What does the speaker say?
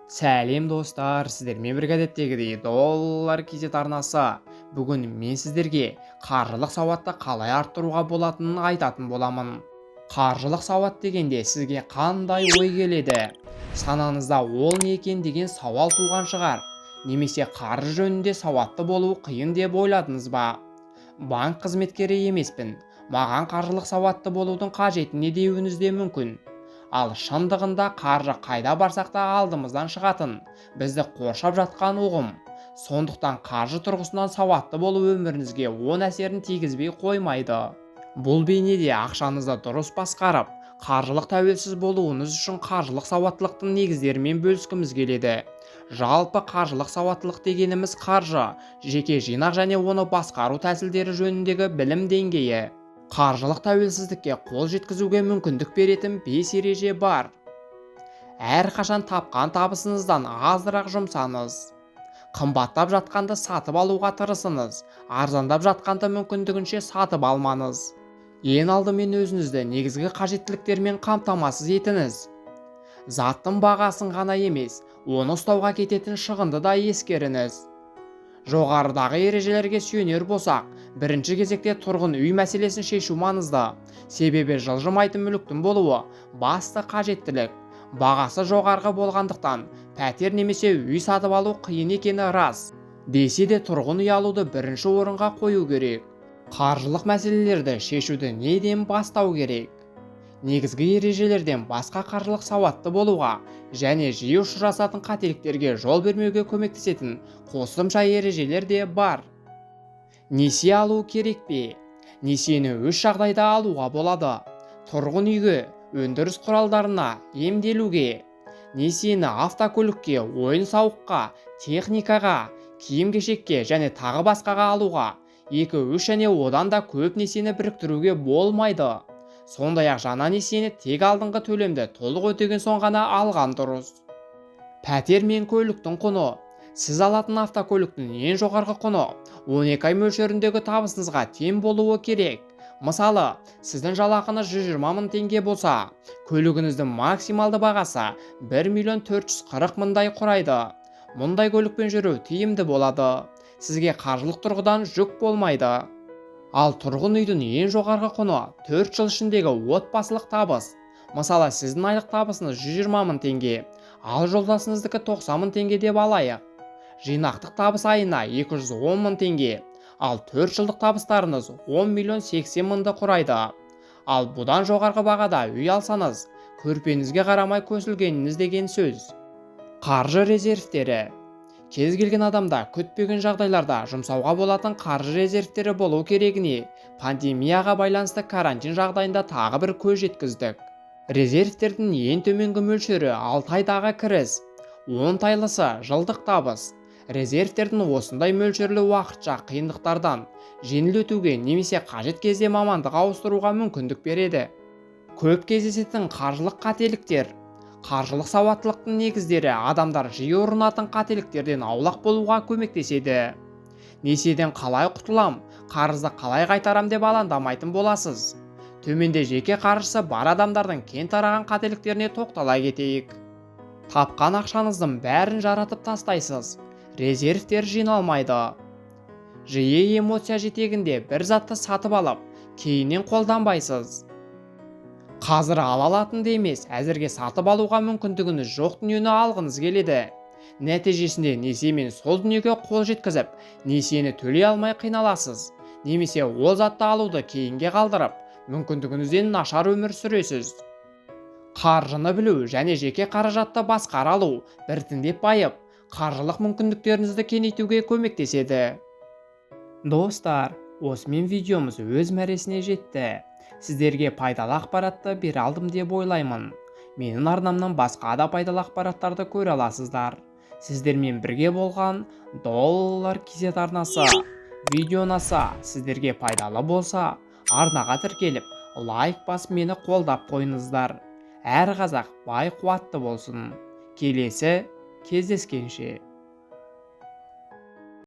Сәлем достар, сіздермен бірге әдеттегідей доллар кезет арнасы. Бүгін мен сіздерге қаржылық сауатты қалай арттыруға болатынын айтатын боламын. Қаржылық сауат дегенде сізге қандай ой келеді? Санаңызда ол не екен деген сауал туған шығар. Немесе қаржы жөнінде сауатты болу қиын деп ойладыңыз ба? Банк қызметкері емеспін. Маған қаржылық сауатты болудың қажеті не деуіңіз де мүмкін. Ал шындығында қаржы қайда барсақ та алдымыздан шығатын, бізді қоршап жатқан ұғым. Сондықтан қаржы тұрғысынан сауатты болу өміріңізге оң әсерін тигізбей қоймайды. Бұл бейнеде ақшаңызды дұрыс басқарып, қаржылық тәуелсіз болуыңыз үшін қаржылық сауаттылықтың негіздерімен бөліскіміз келеді. Жалпы қаржылық сауаттылық дегеніміз қаржы, жеке жинақ және оны басқару тәсілдері жөніндегі білім деңгейі. Қаржылық тәуелсіздікке қол жеткізуге мүмкіндік беретін 5 ереже бар. Әрқашан тапқан табысыңыздан азырақ жұмсаңыз. Қымбаттап жатқанды сатып алуға тырысыңыз, арзандап жатқанды мүмкіндігінше сатып алмаңыз. Ең алдымен өзіңізді негізгі қажеттіліктермен қамтамасыз етіңіз. Заттың бағасын ғана емес, оны ұстауға кететін шығынды да ескеріңіз. Жоғарыдағы ережелерге сүйенер болсақ, бірінші кезекте тұрғын үй мәселесін шешу маңызды. Себебі жылжымайтын мүліктің болуы басты қажеттілік. Бағасы жоғарғы болғандықтан, пәтер немесе үй сатып алу қиын екені рас. Десе де тұрғын үй алуды бірінші орынға қою керек. Қаржылық мәселелерді шешуді неден бастау керек? Негізгі ережелерден басқа қаржылық сауатты болуға және жиі ұшырасатын қателіктерге жол бермеуге көмектесетін қосымша ережелер де бар. Несие алу керек пе? Несиені үш жағдайда алуға болады. Тұрғын үйге, өндіріс құралдарына, емделуге. Несиені автокөлікке, ойын-сауыққа, техникаға, киім-кешекке және тағы басқаға алуға. 2-3 және одан да көп несиені біріктіруге болмайды. Сондай-ақ жаңа несиені тек алдыңғы төлемді толық өтеген соң ғана алған дұрыс. Пәтер мен көліктің құны. Сіз алатын автокөліктің ең жоғарғы құны 12 ай мөлшеріндегі табысыңызға тең болуы керек. Мысалы, сіздің жалақыңыз 120 мың теңге болса, көлігіңіздің максималды бағасы 1.440 мыңдай құрайды. Мұндай көлікпен жүру тиімді болады. Сізге қаржылық тұрғыдан жүк болмайды. Ал тұрғын үйдің ең жоғарғы құны 4 жыл ішіндегі отбасылық табыс. Мысалы, сіздің айлық табысыңыз 120 мың теңге, ал жолдасыңыздікі 90 мың теңге деп алайық. Жинақтық табыс айына 210 мың теңге, ал 4 жылдық табыстарыңыз 10 миллион 80 мыңды құрайды. Ал бұдан жоғарғы бағада үй алсаңыз, көрпеңізге қарамай көсілгеніңіз деген сөз. Қаржы резервтері. Кез келген адамда күтпеген жағдайларда жұмсауға болатын қаржы резервтері болу керегіне пандемияға байланысты карантин жағдайында тағы бір көз жеткіздік. Резервтердің ең төменгі мөлшері 6 айдағы кіріс, 10 айлысы жылдық табыс. Резервтердің осындай мөлшерлі уақытша қиындықтардан жеңіл өтуге немесе қажет кезде мамандық ауыстыруға мүмкіндік береді. Көп кездесетін қаржылық қателіктер. Қаржылық сауаттылықтың негіздері адамдар жиі орнататын қателіктерден аулақ болуға көмектеседі. Несиеден қалай құтылам, қарызды қалай қайтарам деп алаңдамайтын боласыз. Төменде жеке қаржысы бар адамдардың кең тараған қателіктеріне тоқтала кетейік. Тапқан ақшаңыздың бәрін жаратып тастайсыз. Резервтер жиналмайды. Жиі эмоция жетегінде бір затты сатып алып, кейіннен қолданбайсыз. Қазір ала алатынды емес, әзірге сатып алуға мүмкіндігіңіз жоқ дүниені алғыңыз келеді. Нәтижесінде несиемен сол дүниеге қол жеткізіп, несиені төлей алмай қиналасыз. Немесе ол затты алуды кейінге қалдырып, мүмкіндігіңізден нашар өмір сүресіз. Қаржыны білу және жеке қаражатты басқара алу біртіндеп байып, қаржылық мүмкіндіктеріңізді кеңейтуге көмектеседі. Достар, осымен видеомыз өз мәресіне жетті. Сіздерге пайдалы ақпаратты бере алдым деп ойлаймын. Менің арнамнан басқа да пайдалы ақпараттарды көре аласыздар. Сіздермен бірге болған доллар кезет арнасы. Видео ұнаса, сіздерге пайдалы болса, арнаға тіркеліп, лайк басып мені қолдап қойыңыздар. Әр қазақ бай қуатты болсын. Келесі кездескенше.